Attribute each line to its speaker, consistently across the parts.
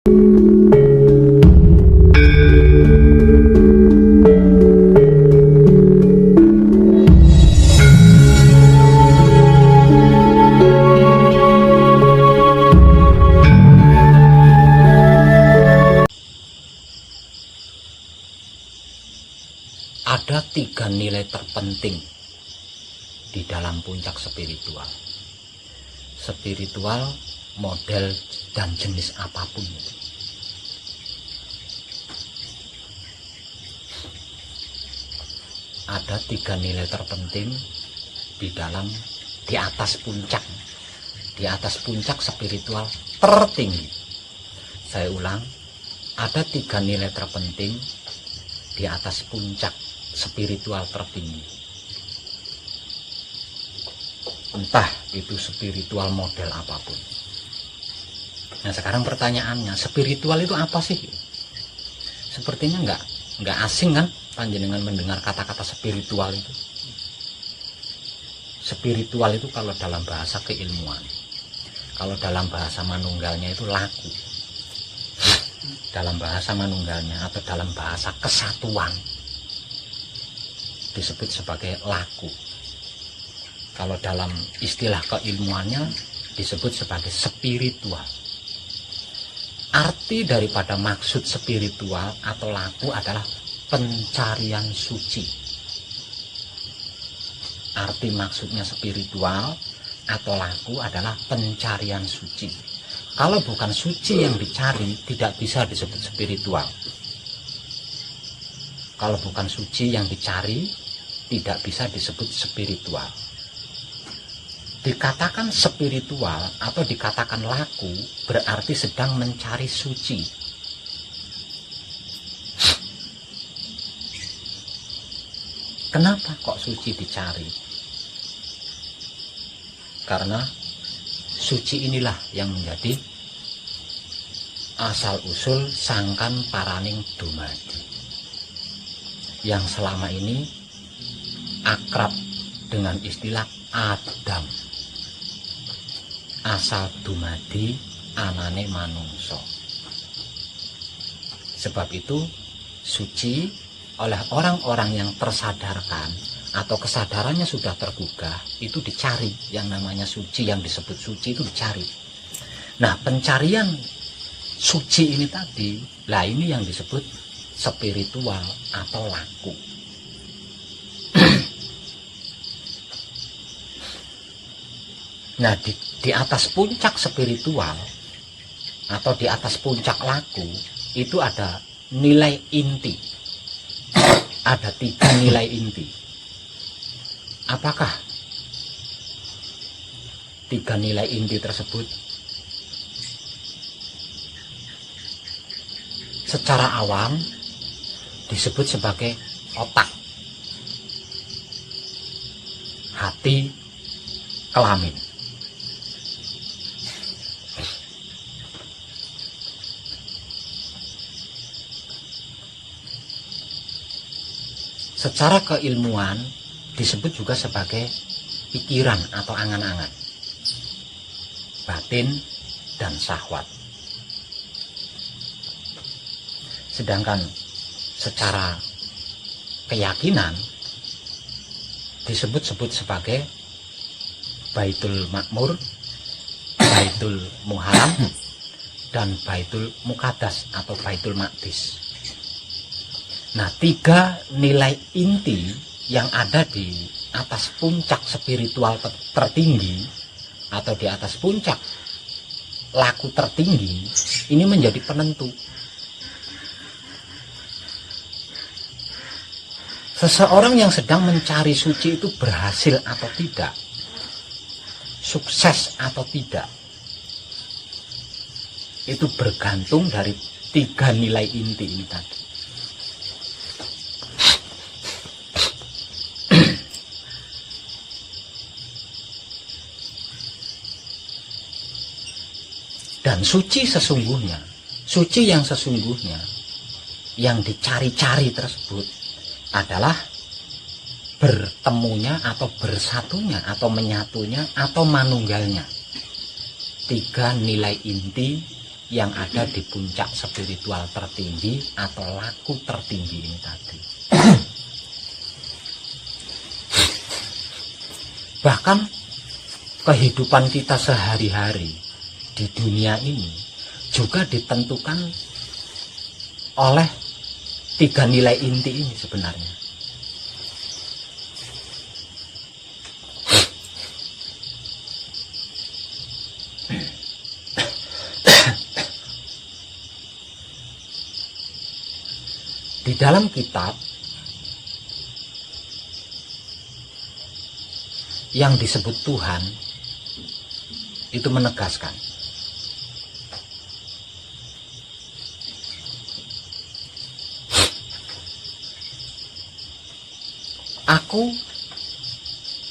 Speaker 1: Ada 3 nilai terpenting di dalam puncak spiritual. Spiritual, model, dan jenis apapun itu. Ada 3 nilai terpenting di atas puncak spiritual tertinggi. Saya ulang, ada 3 nilai terpenting di atas puncak spiritual tertinggi. Entah itu spiritual model apapun. Nah, sekarang pertanyaannya, spiritual itu apa sih? Sepertinya nggak asing kan panjenengan mendengar kata-kata spiritual itu. Spiritual itu kalau dalam bahasa keilmuan, kalau dalam bahasa manunggalnya itu laku. Dalam bahasa manunggalnya atau dalam bahasa kesatuan disebut sebagai laku. Kalau dalam istilah keilmuannya disebut sebagai spiritual. Arti daripada maksud spiritual atau laku adalah pencarian suci. Arti maksudnya spiritual atau laku adalah pencarian suci. Kalau bukan suci yang dicari, tidak bisa disebut spiritual. Kalau bukan suci yang dicari, tidak bisa disebut spiritual. Dikatakan spiritual atau dikatakan laku berarti sedang mencari suci. Kenapa kok suci dicari? Karena suci inilah yang menjadi asal-usul sangkan paraning dumadi, yang selama ini akrab dengan istilah Adam, asal dumadi anane manungso. Sebab itu suci oleh orang-orang yang tersadarkan atau kesadarannya sudah tergugah itu dicari. Yang namanya suci, yang disebut suci itu dicari. Nah, pencarian suci ini tadi, lah ini yang disebut spiritual atau laku. Nah, di atas puncak spiritual atau di atas puncak laku itu ada nilai inti. Ada 3 nilai inti. Apakah 3 nilai inti tersebut? Secara awam disebut sebagai otak, hati, kelamin. Secara keilmuan disebut juga sebagai pikiran atau angan-angan, batin dan syahwat. Sedangkan secara keyakinan disebut-sebut sebagai Baitul Makmur, Baitul Muharram, dan Baitul Muqaddas atau Baitul Maqdis. Nah, 3 nilai inti yang ada di atas puncak spiritual tertinggi atau di atas puncak laku tertinggi ini menjadi penentu. Seseorang yang sedang mencari suci itu berhasil atau tidak, sukses atau tidak, itu bergantung dari 3 nilai inti ini tadi. Dan suci yang sesungguhnya yang dicari-cari tersebut adalah bertemunya atau bersatunya atau menyatunya atau manunggalnya 3 nilai inti yang ada di puncak spiritual tertinggi atau laku tertinggi ini tadi. Bahkan kehidupan kita sehari-hari di dunia ini juga ditentukan oleh 3 nilai inti ini sebenarnya. Di dalam kitab yang disebut Tuhan itu menegaskan aku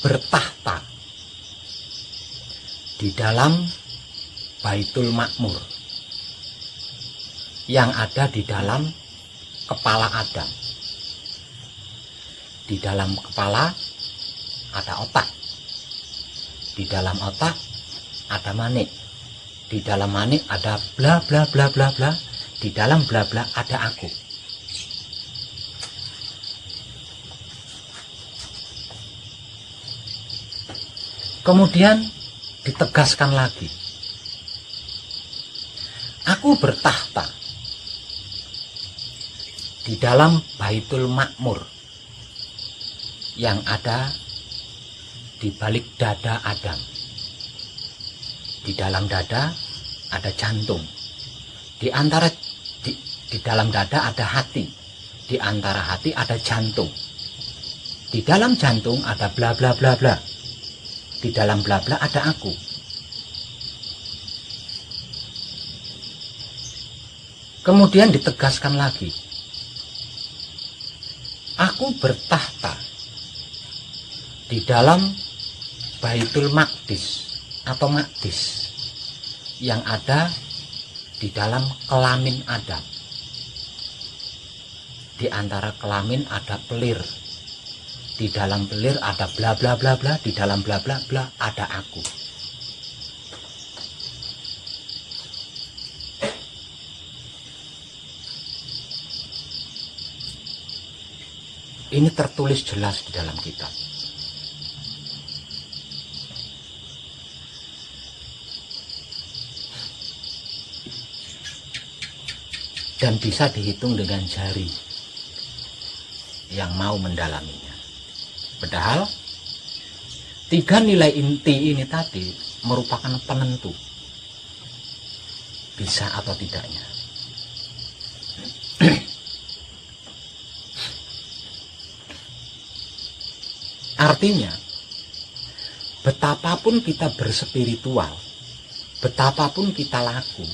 Speaker 1: bertahta di dalam Baitul Makmur yang ada di dalam kepala Adam. Di dalam kepala ada otak. Di dalam otak ada manik. Di dalam manik ada bla bla bla bla bla. Di dalam bla bla ada aku. Kemudian ditegaskan lagi. Aku bertahta di dalam Baitul Makmur yang ada di balik dada Adam. Di dalam dada ada jantung. Di dalam dada ada hati. Di antara hati ada jantung. Di dalam jantung ada bla bla bla bla. Di dalam bla bla ada aku. Kemudian ditegaskan lagi. Aku bertahta di dalam Baitul Maqdis atau Maqdis yang ada di dalam kelamin Adam. Di antara kelamin ada pelir. Di dalam pelir ada bla bla bla bla. Di dalam bla bla bla ada aku. Ini tertulis jelas di dalam kitab. Dan bisa dihitung dengan jari yang mau mendalaminya. Padahal 3 nilai inti ini tadi merupakan penentu bisa atau tidaknya. Artinya, betapapun kita berspiritual, betapapun kita laku,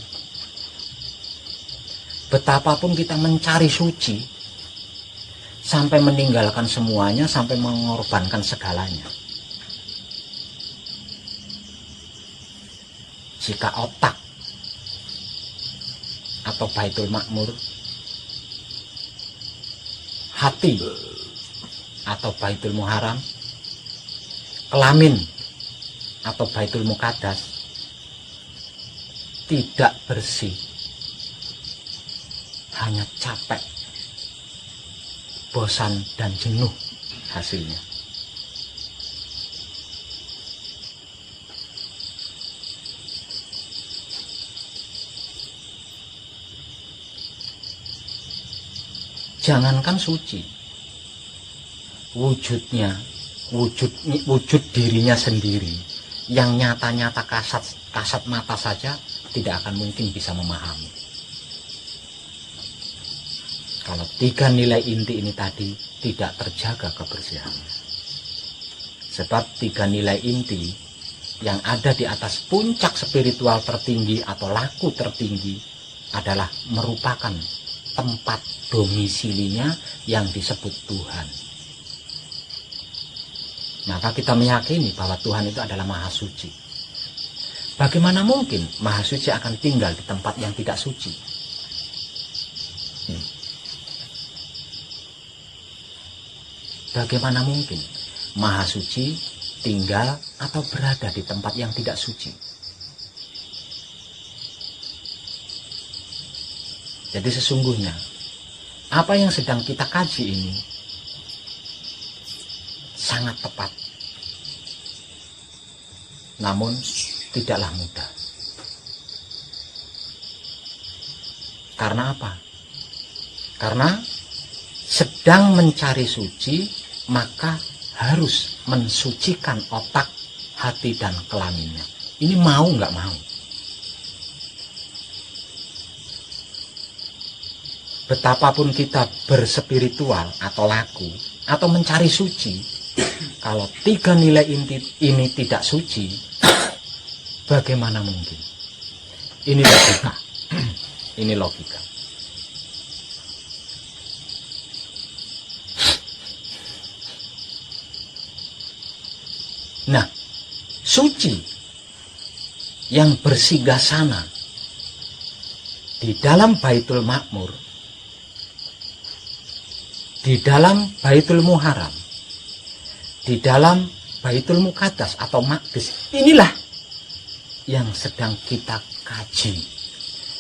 Speaker 1: betapapun kita mencari suci, sampai meninggalkan semuanya, sampai mengorbankan segalanya. Jika otak atau Baitul Makmur, hati atau Baitul Muharram, kelamin atau Baitul Muqaddas tidak bersih, hanya capek, bosan dan jenuh hasilnya. Jangankan suci, wujud dirinya sendiri yang nyata-nyata kasat mata saja tidak akan mungkin bisa memahami. Kalau 3 nilai inti ini tadi tidak terjaga kebersihannya. Sebab 3 nilai inti yang ada di atas puncak spiritual tertinggi atau laku tertinggi adalah merupakan tempat domisilinya yang disebut Tuhan. Maka kita meyakini bahwa Tuhan itu adalah Maha Suci. Bagaimana mungkin Maha Suci akan tinggal di tempat yang tidak suci? Bagaimana mungkin Maha Suci tinggal atau berada di tempat yang tidak suci? Jadi sesungguhnya apa yang sedang kita kaji ini sangat tepat, namun tidaklah mudah. Karena apa? Karena sedang mencari suci, maka harus mensucikan otak, hati, dan kelaminnya. Ini mau nggak mau. Betapapun kita berspiritual atau laku, atau mencari suci, kalau tiga nilai inti ini tidak suci, bagaimana mungkin? Ini logika. Ini logika. Nah, suci yang bersinggasana di dalam Baitul Makmur, di dalam Baitul Muharram, di dalam Baitul Muqaddas atau Maqdis, inilah yang sedang kita kaji,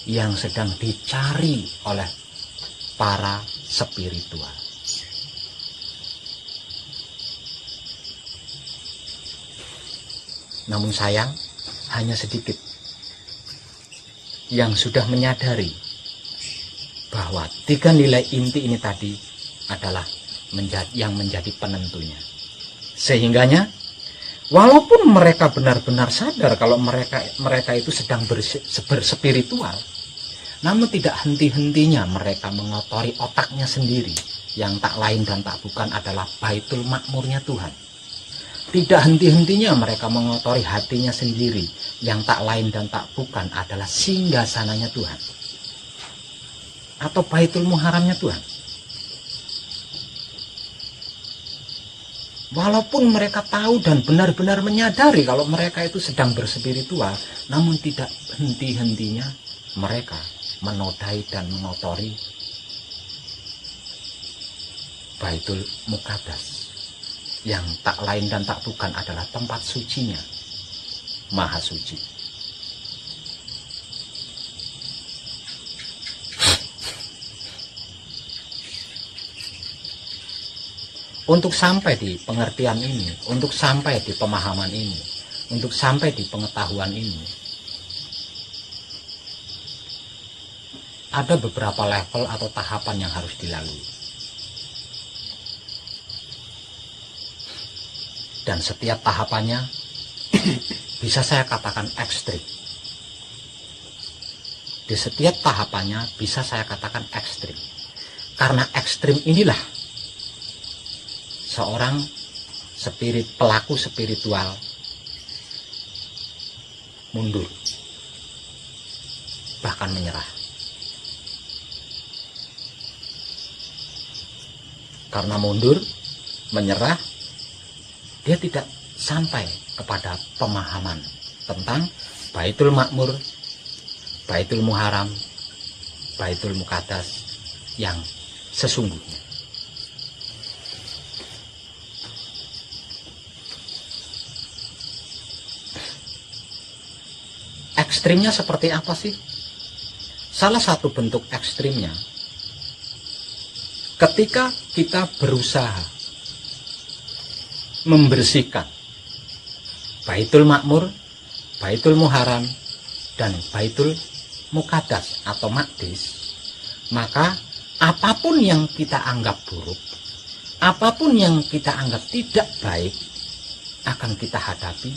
Speaker 1: yang sedang dicari oleh para spiritual. Namun sayang, hanya sedikit yang sudah menyadari bahwa tiga nilai inti ini tadi adalah yang menjadi penentunya. Sehingganya walaupun mereka benar-benar sadar kalau mereka itu sedang berspiritual, namun tidak henti-hentinya mereka mengotori otaknya sendiri, yang tak lain dan tak bukan adalah Baitul Makmurnya Tuhan. Tidak henti-hentinya mereka mengotori hatinya sendiri, yang tak lain dan tak bukan adalah singgasananya Tuhan, atau Baitul Muharramnya Tuhan. Walaupun mereka tahu dan benar-benar menyadari kalau mereka itu sedang berspiritual, namun tidak henti-hentinya mereka menodai dan mengotori Baitul Muqaddas, yang tak lain dan tak bukan adalah tempat sucinya Maha Suci. Untuk sampai di pengertian ini, untuk sampai di pemahaman ini, untuk sampai di pengetahuan ini, ada beberapa level atau tahapan yang harus dilalui. Dan setiap tahapannya bisa saya katakan ekstrim. Di setiap tahapannya bisa saya katakan ekstrim. Karena ekstrim inilah seorang pelaku spiritual mundur, bahkan menyerah. Karena mundur, menyerah, dia tidak sampai kepada pemahaman tentang Baitul Makmur, Baitul Muharram, Baitul Muqaddas yang sesungguhnya. Ekstrimnya seperti apa sih? Salah satu bentuk ekstrimnya, ketika kita berusaha membersihkan Baitul Makmur, Baitul Muharram, dan Baitul Muqaddas atau Maqdis, maka apapun yang kita anggap buruk, apapun yang kita anggap tidak baik, akan kita hadapi,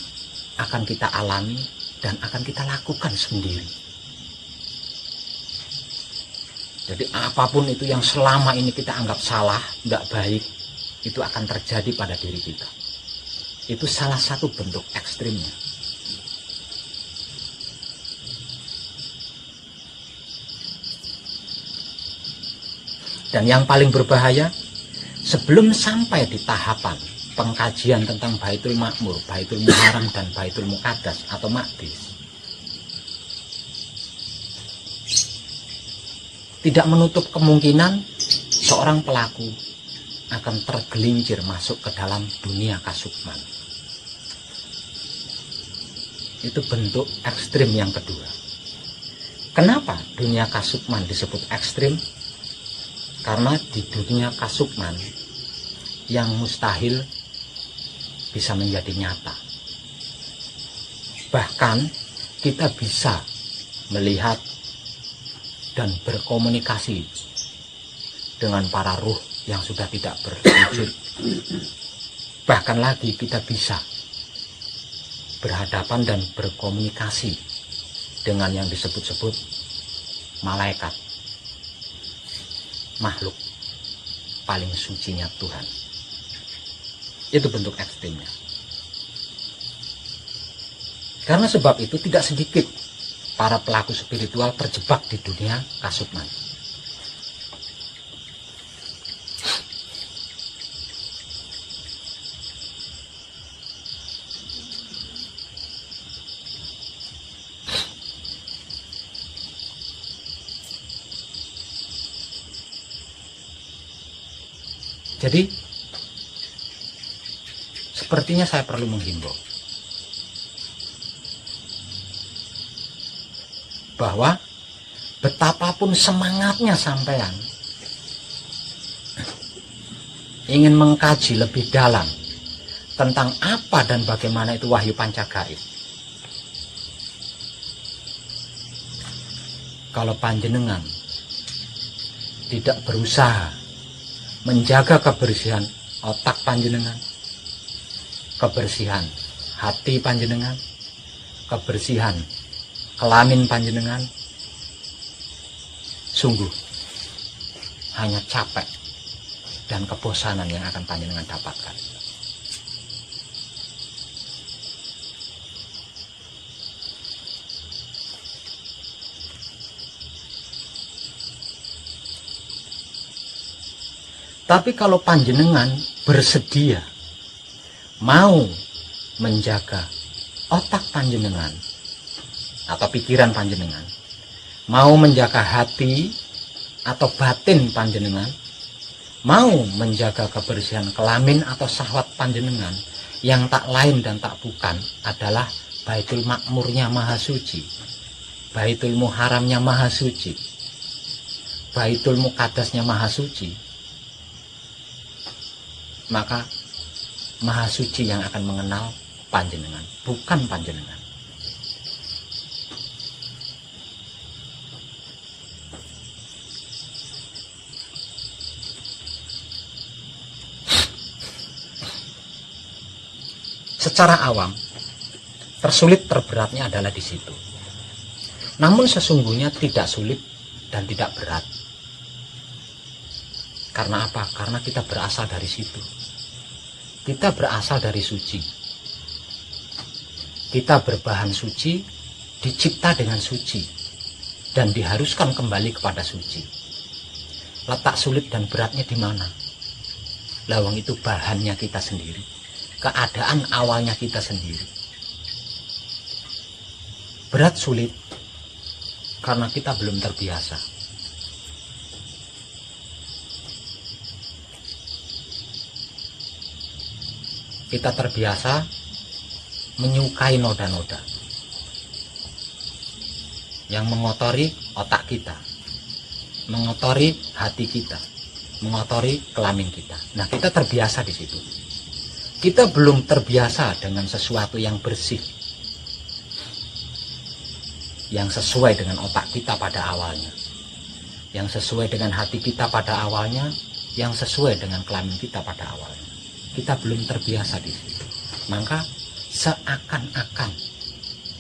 Speaker 1: akan kita alami, dan akan kita lakukan sendiri. Jadi apapun itu yang selama ini kita anggap salah, tidak baik, itu akan terjadi pada diri kita. Itu salah satu bentuk ekstrimnya. Dan yang paling berbahaya, sebelum sampai di tahapan pengkajian tentang Baitul Makmur, Baitul Muharram, dan Baitul Muqaddas atau Maqdis, tidak menutup kemungkinan seorang pelaku akan tergelincir masuk ke dalam dunia kasukman. Itu bentuk ekstrim yang kedua. Kenapa dunia kasukman disebut ekstrim? Karena di dunia kasukman yang mustahil bisa menjadi nyata. Bahkan kita bisa melihat dan berkomunikasi dengan para ruh yang sudah tidak berwujud. Bahkan lagi kita bisa berhadapan dan berkomunikasi dengan yang disebut-sebut malaikat, makhluk paling sucinya Tuhan. Itu bentuk ekstrimnya. Karena sebab itu tidak sedikit para pelaku spiritual terjebak di dunia kasukman. Jadi sepertinya saya perlu menghimbau bahwa betapapun semangatnya sampean ingin mengkaji lebih dalam tentang apa dan bagaimana itu wahyu pancagaib, kalau panjenengan tidak berusaha menjaga kebersihan otak panjenengan, kebersihan hati panjenengan, kebersihan kelamin panjenengan, sungguh hanya capek dan kebosanan yang akan panjenengan dapatkan. Tapi kalau panjenengan bersedia mau menjaga otak panjenengan atau pikiran panjenengan, mau menjaga hati atau batin panjenengan, mau menjaga kebersihan kelamin atau syahwat panjenengan, yang tak lain dan tak bukan adalah Baitul Makmurnya Maha Suci, Baitul Muharramnya Maha Suci, Baitul Muqaddasnya Maha Suci, maka Maha Suci yang akan mengenal panjenengan, bukan panjenengan. Secara awam, tersulit terberatnya adalah di situ. Namun sesungguhnya tidak sulit dan tidak berat. Karena apa? Karena kita berasal dari situ. Kita berasal dari suci. Kita berbahan suci, dicipta dengan suci, dan diharuskan kembali kepada suci. Letak sulit dan beratnya di mana? Lawang itu bahannya kita sendiri. Keadaan awalnya kita sendiri. Berat sulit karena kita belum terbiasa. Kita terbiasa menyukai noda-noda yang mengotori otak kita, mengotori hati kita, mengotori kelamin kita. Nah, kita terbiasa di situ. Kita belum terbiasa dengan sesuatu yang bersih, yang sesuai dengan otak kita pada awalnya, yang sesuai dengan hati kita pada awalnya, yang sesuai dengan kelamin kita pada awalnya. Kita belum terbiasa di situ. Maka seakan-akan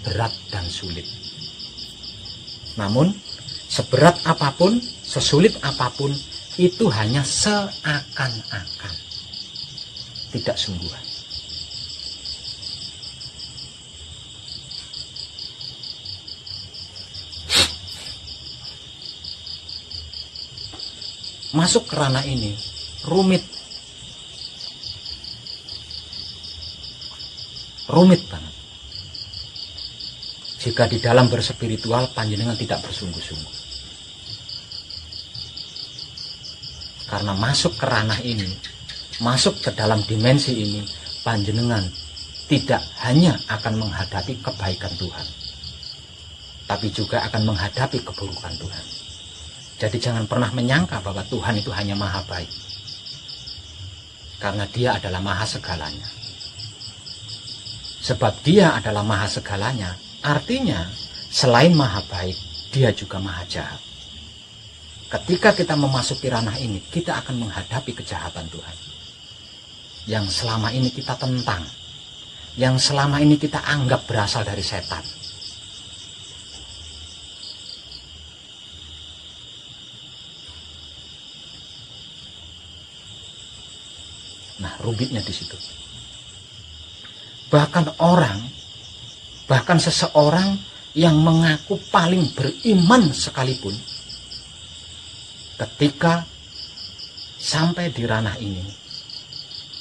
Speaker 1: berat dan sulit. Namun seberat apapun, sesulit apapun, itu hanya seakan-akan, tidak sungguhan. Masuk ke ranah ini rumit banget. Jika di dalam berspiritual panjenengan tidak bersungguh-sungguh. Karena masuk ke ranah ini, masuk ke dalam dimensi ini, panjenengan tidak hanya akan menghadapi kebaikan Tuhan, tapi juga akan menghadapi keburukan Tuhan. Jadi jangan pernah menyangka bahwa Tuhan itu hanya maha baik, karena Dia adalah maha segalanya. Sebab Dia adalah maha segalanya, artinya selain maha baik, Dia juga maha jahat. Ketika kita memasuki ranah ini, kita akan menghadapi kejahatan Tuhan yang selama ini kita tentang, yang selama ini kita anggap berasal dari setan. Nah, rumitnya di situ. Bahkan seseorang yang mengaku paling beriman sekalipun, ketika sampai di ranah ini,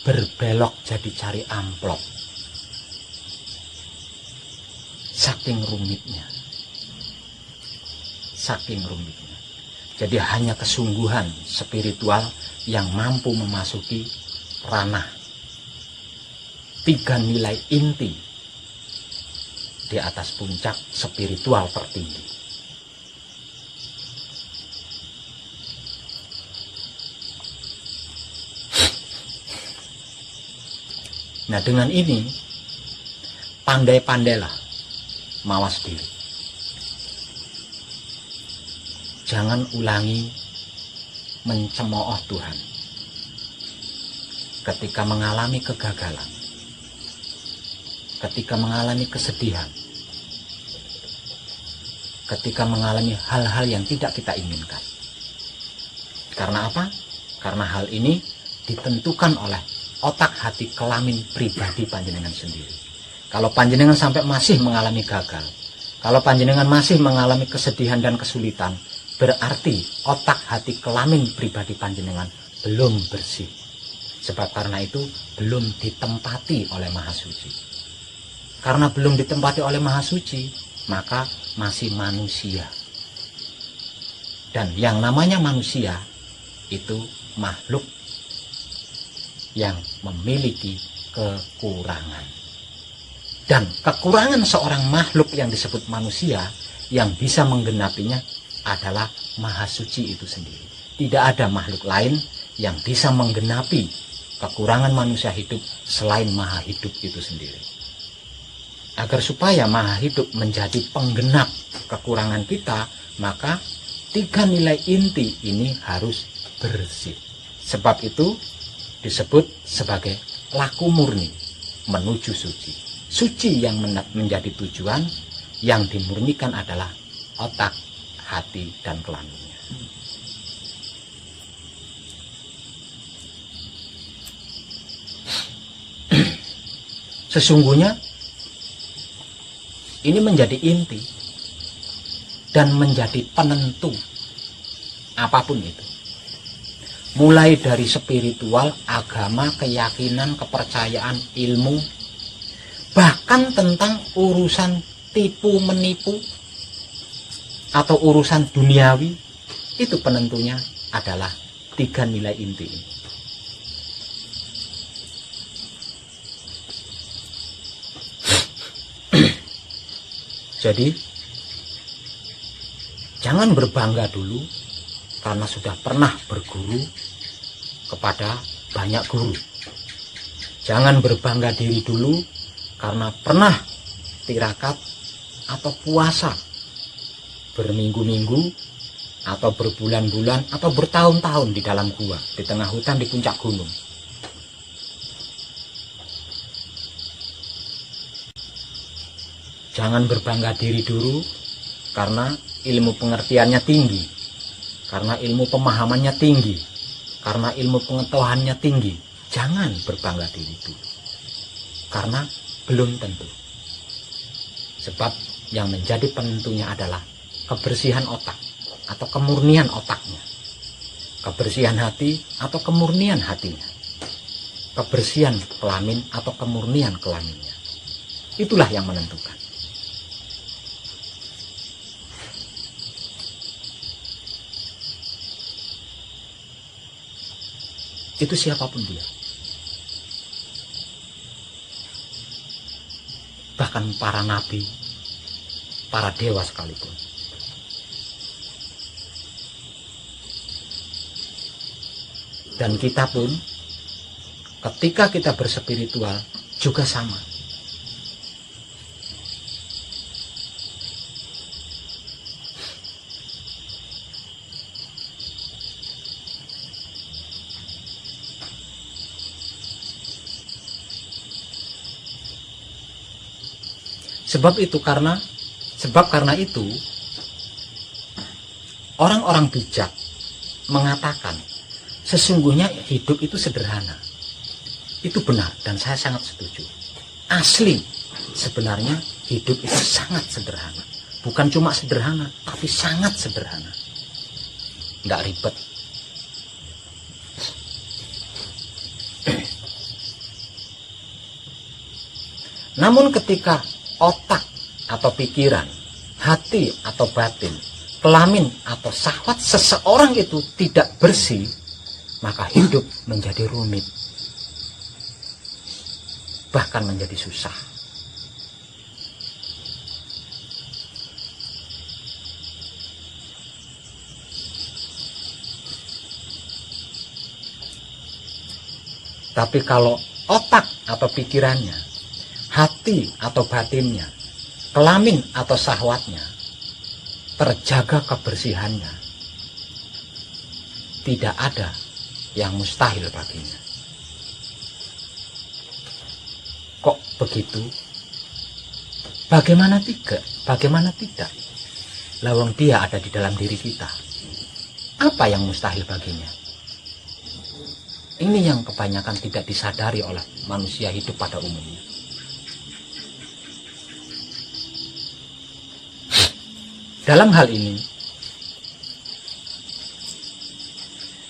Speaker 1: berbelok jadi cari amplop. Saking rumitnya. Jadi hanya kesungguhan spiritual yang mampu memasuki ranah 3 nilai inti di atas puncak spiritual tertinggi. Nah, dengan ini pandai-pandailah mawas diri. Jangan ulangi mencemooh Tuhan ketika mengalami kegagalan, ketika mengalami kesedihan, ketika mengalami hal-hal yang tidak kita inginkan. Karena apa? Karena hal ini ditentukan oleh otak hati kelamin pribadi panjenengan sendiri. Kalau panjenengan sampai masih mengalami gagal, kalau panjenengan masih mengalami kesedihan dan kesulitan, berarti otak hati kelamin pribadi panjenengan belum bersih. Sebab karena itu belum ditempati oleh Maha Suci. Karena belum ditempati oleh Maha Suci, maka masih manusia. Dan yang namanya manusia itu makhluk yang memiliki kekurangan. Dan kekurangan seorang makhluk yang disebut manusia yang bisa menggenapinya adalah Maha Suci itu sendiri. Tidak ada makhluk lain yang bisa menggenapi kekurangan manusia hidup selain Maha Hidup itu sendiri. Agar supaya Maha Hidup menjadi penggenap kekurangan kita, maka 3 nilai inti ini harus bersih. Sebab itu disebut sebagai laku murni menuju suci. Suci yang menjadi tujuan, yang dimurnikan adalah otak, hati, dan kelaminnya. Sesungguhnya ini menjadi inti dan menjadi penentu apapun itu. Mulai dari spiritual, agama, keyakinan, kepercayaan, ilmu, bahkan tentang urusan tipu menipu atau urusan duniawi, itu penentunya adalah 3 nilai inti ini. Jadi jangan berbangga dulu karena sudah pernah berguru kepada banyak guru. Jangan berbangga diri dulu karena pernah tirakat atau puasa berminggu-minggu atau berbulan-bulan atau bertahun-tahun di dalam gua, di tengah hutan, di puncak gunung. Jangan berbangga diri dulu karena ilmu pengertiannya tinggi, karena ilmu pemahamannya tinggi, karena ilmu pengetahuannya tinggi. Jangan berbangga diri dulu, karena belum tentu. Sebab yang menjadi penentunya adalah kebersihan otak atau kemurnian otaknya, kebersihan hati atau kemurnian hatinya, kebersihan kelamin atau kemurnian kelaminnya. Itulah yang menentukan. Itu siapapun dia. Bahkan para nabi, para dewa sekalipun. Dan kita pun ketika kita berspiritual juga sama. Sebab karena itu orang-orang bijak mengatakan sesungguhnya hidup itu sederhana. Itu benar dan saya sangat setuju. Asli sebenarnya hidup itu sangat sederhana. Bukan cuma sederhana, tapi sangat sederhana. Nggak ribet. Namun ketika otak atau pikiran, hati atau batin, kelamin atau syahwat seseorang itu tidak bersih, maka hidup menjadi rumit, bahkan menjadi susah. Tapi kalau otak atau pikirannya, hati atau batinnya, kelamin atau syahwatnya terjaga kebersihannya, tidak ada yang mustahil baginya. Kok begitu? Bagaimana tidak? Bagaimana tidak? Lawang dia ada di dalam diri kita. Apa yang mustahil baginya? Ini yang kebanyakan tidak disadari oleh manusia hidup pada umumnya. Dalam hal ini,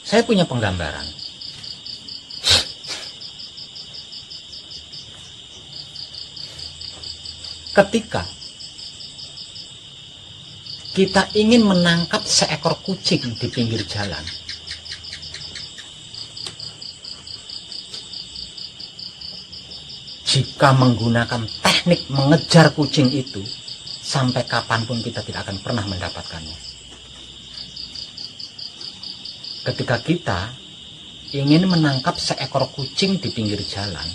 Speaker 1: saya punya penggambaran. Ketika kita ingin menangkap seekor kucing di pinggir jalan, jika menggunakan teknik mengejar kucing itu, sampai kapanpun kita tidak akan pernah mendapatkannya. Ketika kita ingin menangkap seekor kucing di pinggir jalan,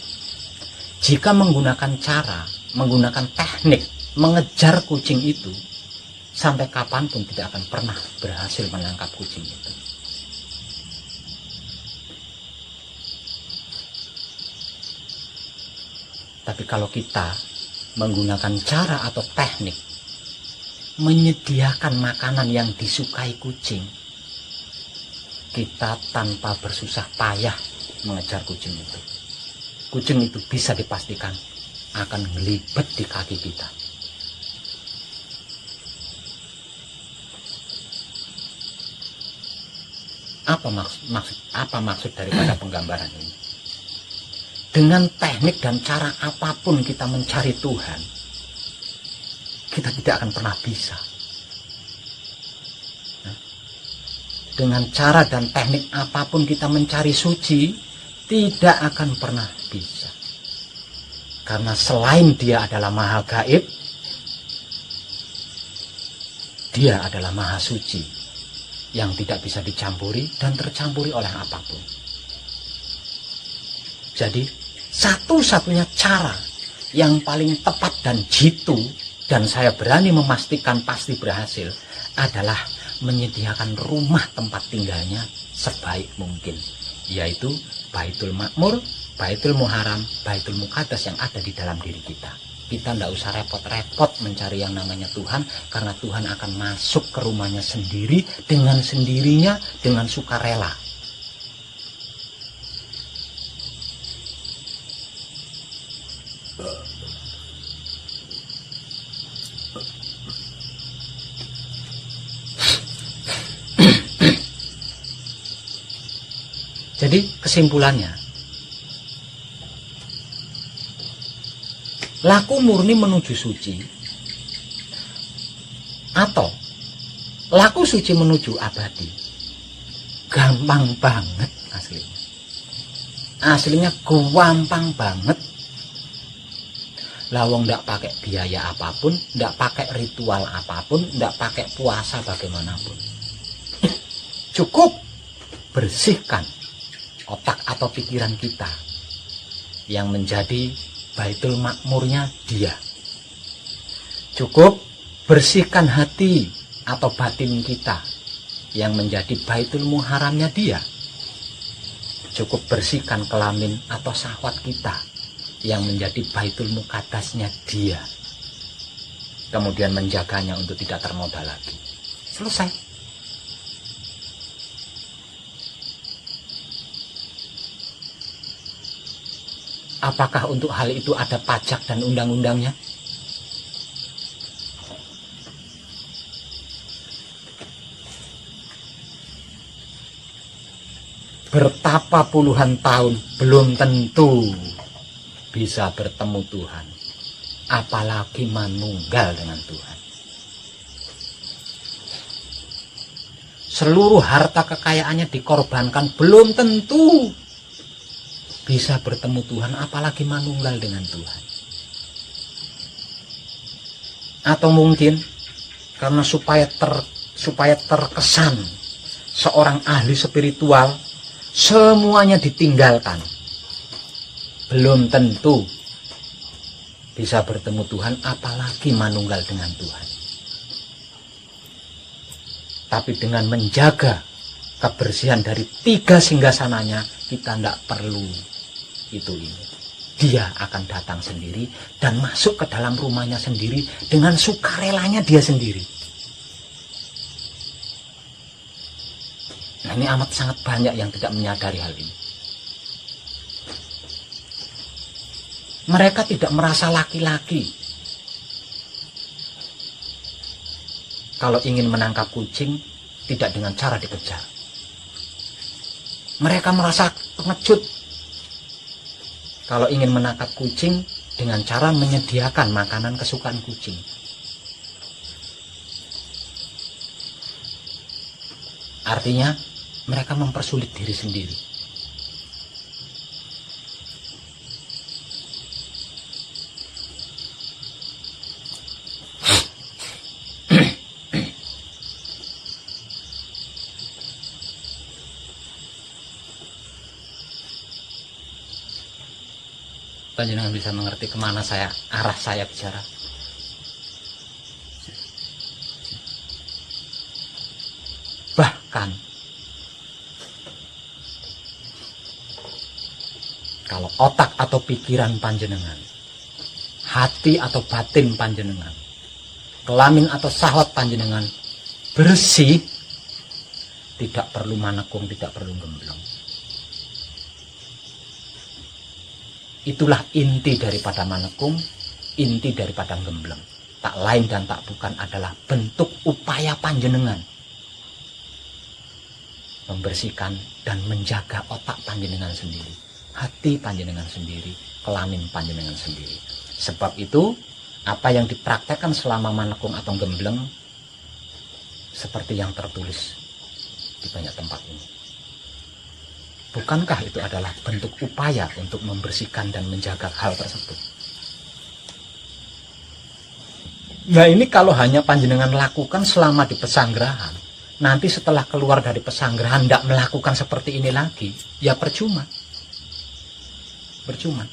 Speaker 1: jika menggunakan teknik mengejar kucing itu, sampai kapanpun tidak akan pernah berhasil menangkap kucing itu. Tapi kalau kita menggunakan cara atau teknik menyediakan makanan yang disukai kucing, kita tanpa bersusah payah mengejar kucing itu. Kucing itu bisa dipastikan akan ngelibet di kaki kita. Apa maksud daripada penggambaran ini? Dengan teknik dan cara apapun kita mencari Tuhan, kita tidak akan pernah bisa. Dengan cara dan teknik apapun kita mencari suci, tidak akan pernah bisa. Karena selain dia adalah maha gaib, dia adalah maha suci yang tidak bisa dicampuri dan tercampuri oleh apapun. Jadi satu-satunya cara yang paling tepat dan jitu, dan saya berani memastikan pasti berhasil, adalah menyediakan rumah tempat tinggalnya sebaik mungkin, yaitu Baitul Makmur, Baitul Muharram, Baitul Muqaddas yang ada di dalam diri kita. Kita tidak usah repot-repot mencari yang namanya Tuhan, karena Tuhan akan masuk ke rumahnya sendiri dengan sendirinya, dengan sukarela. Jadi kesimpulannya, laku murni menuju suci atau laku suci menuju abadi gampang banget aslinya. Aslinya gampang banget. Lawong ndak pakai biaya apapun, ndak pakai ritual apapun, ndak pakai puasa bagaimanapun. Cukup bersihkan otak atau pikiran kita yang menjadi baitul makmurnya dia. Cukup bersihkan hati atau batin kita yang menjadi baitul muharamnya dia. Cukup bersihkan kelamin atau syahwat kita yang menjadi baitul muqaddasnya dia. Kemudian menjaganya untuk tidak ternoda lagi. Selesai. Apakah untuk hal itu ada pajak dan undang-undangnya? Bertapa puluhan tahun belum tentu bisa bertemu Tuhan, apalagi manunggal dengan Tuhan. Seluruh harta kekayaannya dikorbankan, belum tentu bisa bertemu Tuhan, apalagi manunggal dengan Tuhan. Atau mungkin karena supaya terkesan seorang ahli spiritual, semuanya ditinggalkan, belum tentu bisa bertemu Tuhan, apalagi manunggal dengan Tuhan. Tapi dengan menjaga kebersihan dari 3 singgasananya, kita tidak perlu ini. Dia akan datang sendiri dan masuk ke dalam rumahnya sendiri dengan sukarelanya dia sendiri. Nah, ini amat sangat banyak yang tidak menyadari hal ini. Mereka tidak merasa laki-laki. Kalau ingin menangkap kucing, tidak dengan cara dikejar. Mereka merasa pengecut. Kalau ingin menangkap kucing, dengan cara menyediakan makanan kesukaan kucing. Artinya, mereka mempersulit diri sendiri. Panjenengan bisa mengerti kemana arah saya bicara. Bahkan kalau otak atau pikiran panjenengan, hati atau batin panjenengan, kelamin atau syahwat panjenengan bersih, tidak perlu manekung, tidak perlu gemblong. Itulah inti daripada manekung, inti daripada gembleng. Tak lain dan tak bukan adalah bentuk upaya panjenengan membersihkan dan menjaga otak panjenengan sendiri, hati panjenengan sendiri, kelamin panjenengan sendiri. Sebab itu, apa yang dipraktekkan selama manekung atau gembleng seperti yang tertulis di banyak tempat ini. Bukankah itu adalah bentuk upaya untuk membersihkan dan menjaga hal tersebut? Nah, ini kalau hanya panjenengan lakukan selama di pesanggerahan, nanti setelah keluar dari pesanggerahan tidak melakukan seperti ini lagi, ya percuma. Percuma.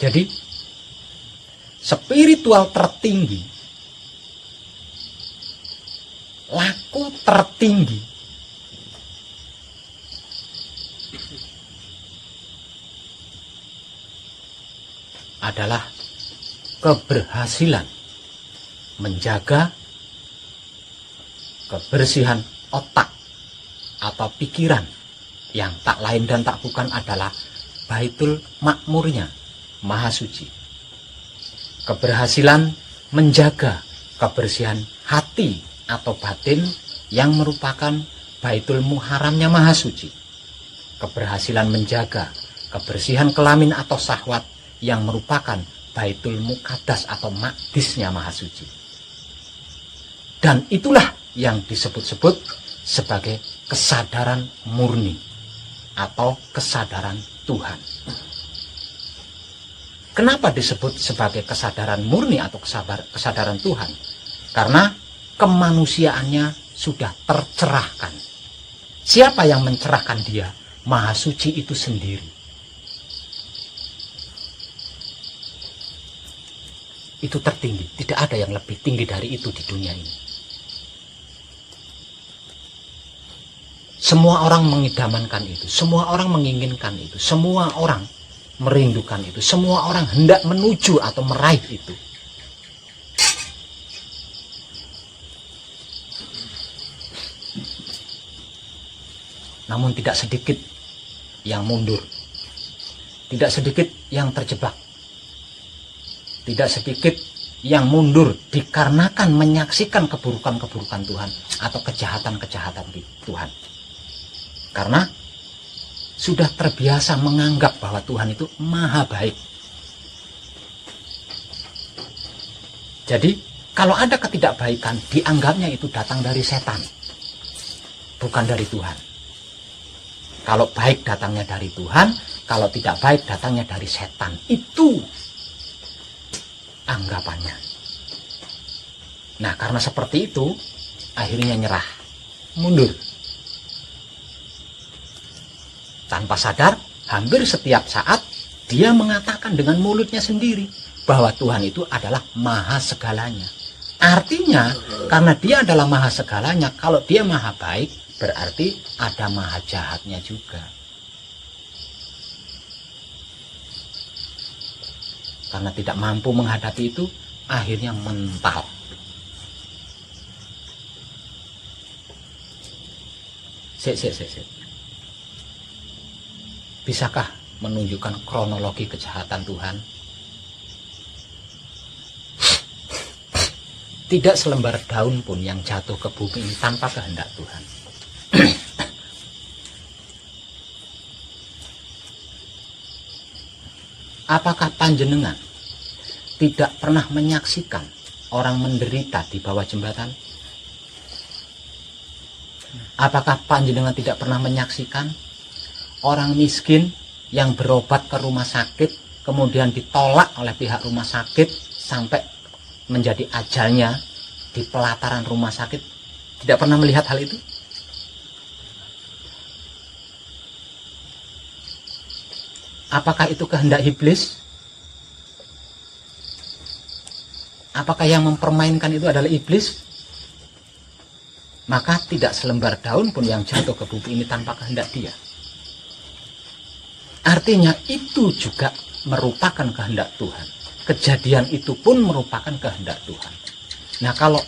Speaker 1: Jadi, spiritual tertinggi, laku tertinggi, adalah keberhasilan menjaga kebersihan otak atau pikiran yang tak lain dan tak bukan adalah baitul makmurnya Maha Suci. Keberhasilan menjaga kebersihan hati atau batin yang merupakan baitul muharramnya maha suci, keberhasilan menjaga kebersihan kelamin atau syahwat yang merupakan baitul muqaddas atau maqdisnya maha suci. Dan itulah yang disebut-sebut sebagai kesadaran murni atau kesadaran Tuhan. Kenapa disebut sebagai kesadaran murni atau kesadaran Tuhan? Karena kemanusiaannya sudah tercerahkan. Siapa yang mencerahkan dia? Maha suci itu sendiri. Itu tertinggi, tidak ada yang lebih tinggi dari itu di dunia ini. Semua orang mengidamankan itu, semua orang menginginkan itu, semua orang merindukan itu, semua orang hendak menuju atau meraih itu. Namun tidak sedikit yang mundur, tidak sedikit yang terjebak, tidak sedikit yang mundur dikarenakan menyaksikan keburukan-keburukan Tuhan atau kejahatan-kejahatan Tuhan. Karena sudah terbiasa menganggap bahwa Tuhan itu maha baik. Jadi kalau ada ketidakbaikan, dianggapnya itu datang dari setan, bukan dari Tuhan. Kalau baik datangnya dari Tuhan, kalau tidak baik datangnya dari setan. Itu anggapannya. Nah, karena seperti itu, akhirnya nyerah, mundur. Tanpa sadar, hampir setiap saat dia mengatakan dengan mulutnya sendiri bahwa Tuhan itu adalah maha segalanya. Artinya, karena dia adalah maha segalanya, kalau dia maha baik, berarti ada maha jahatnya juga. Karena tidak mampu menghadapi itu, akhirnya mental. Sik. Bisakah menunjukkan kronologi kejahatan Tuhan? Tidak selembar daun pun yang jatuh ke bumi ini tanpa kehendak Tuhan. Apakah panjenengan tidak pernah menyaksikan orang menderita di bawah jembatan? Apakah panjenengan tidak pernah menyaksikan orang miskin yang berobat ke rumah sakit, kemudian ditolak oleh pihak rumah sakit sampai menjadi ajalnya di pelataran rumah sakit? Tidak pernah melihat hal itu? Apakah itu kehendak iblis? Apakah yang mempermainkan itu adalah iblis? Maka tidak selembar daun pun yang jatuh ke bumi ini tanpa kehendak dia. Artinya itu juga merupakan kehendak Tuhan. Kejadian itu pun merupakan kehendak Tuhan. Nah, kalau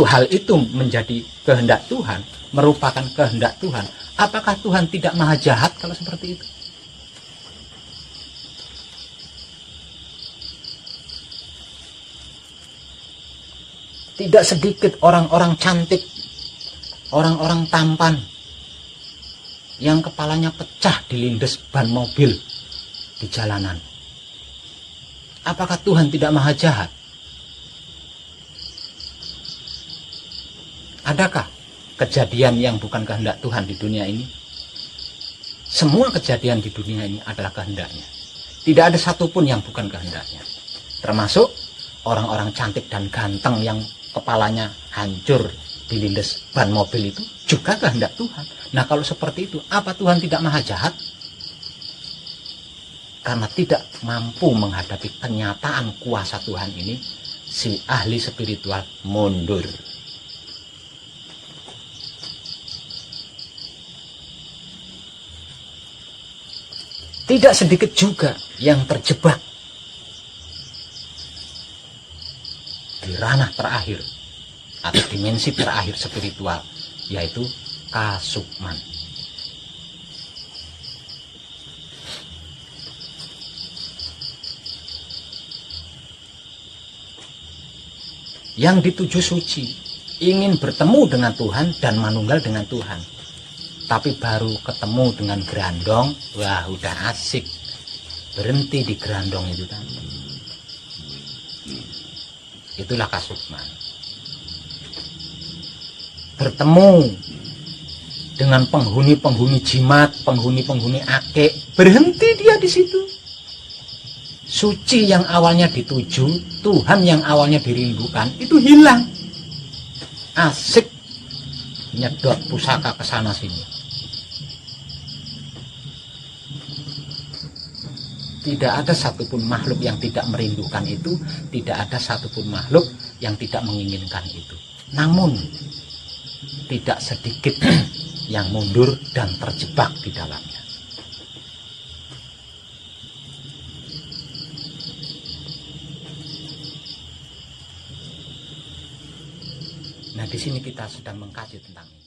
Speaker 1: hal itu menjadi kehendak Tuhan, merupakan kehendak Tuhan, apakah Tuhan tidak maha jahat kalau seperti itu? Tidak sedikit orang-orang cantik, orang-orang tampan yang kepalanya pecah dilindes ban mobil di jalanan. Apakah Tuhan tidak maha jahat? Adakah kejadian yang bukan kehendak Tuhan di dunia ini? Semua kejadian di dunia ini adalah kehendaknya. Tidak ada satupun yang bukan kehendaknya. Termasuk orang-orang cantik dan ganteng yang kepalanya hancur dilindes ban mobil itu juga kehendak Tuhan. Nah, kalau seperti itu, apa Tuhan tidak maha jahat? Karena tidak mampu menghadapi kenyataan kuasa Tuhan ini, si ahli spiritual mundur. Tidak sedikit juga yang terjebak di ranah terakhir atau dimensi terakhir spiritual, yaitu kasukman. yang dituju suci, ingin bertemu dengan Tuhan dan manunggal dengan Tuhan. Tapi baru ketemu dengan gerandong, wah udah asik, berhenti di gerandong itu tadi. Itulah kasukman. Bertemu dengan penghuni-penghuni jimat, penghuni-penghuni akik, berhenti dia di situ. Suci yang awalnya dituju, Tuhan yang awalnya dirindukan, itu hilang. Asik nyedot pusaka ke sana sini. Tidak ada satupun makhluk yang tidak merindukan itu, tidak ada satupun makhluk yang tidak menginginkan itu. Namun tidak sedikit yang mundur dan terjebak di dalamnya. Nah, di sini kita sedang mengkaji tentang ini.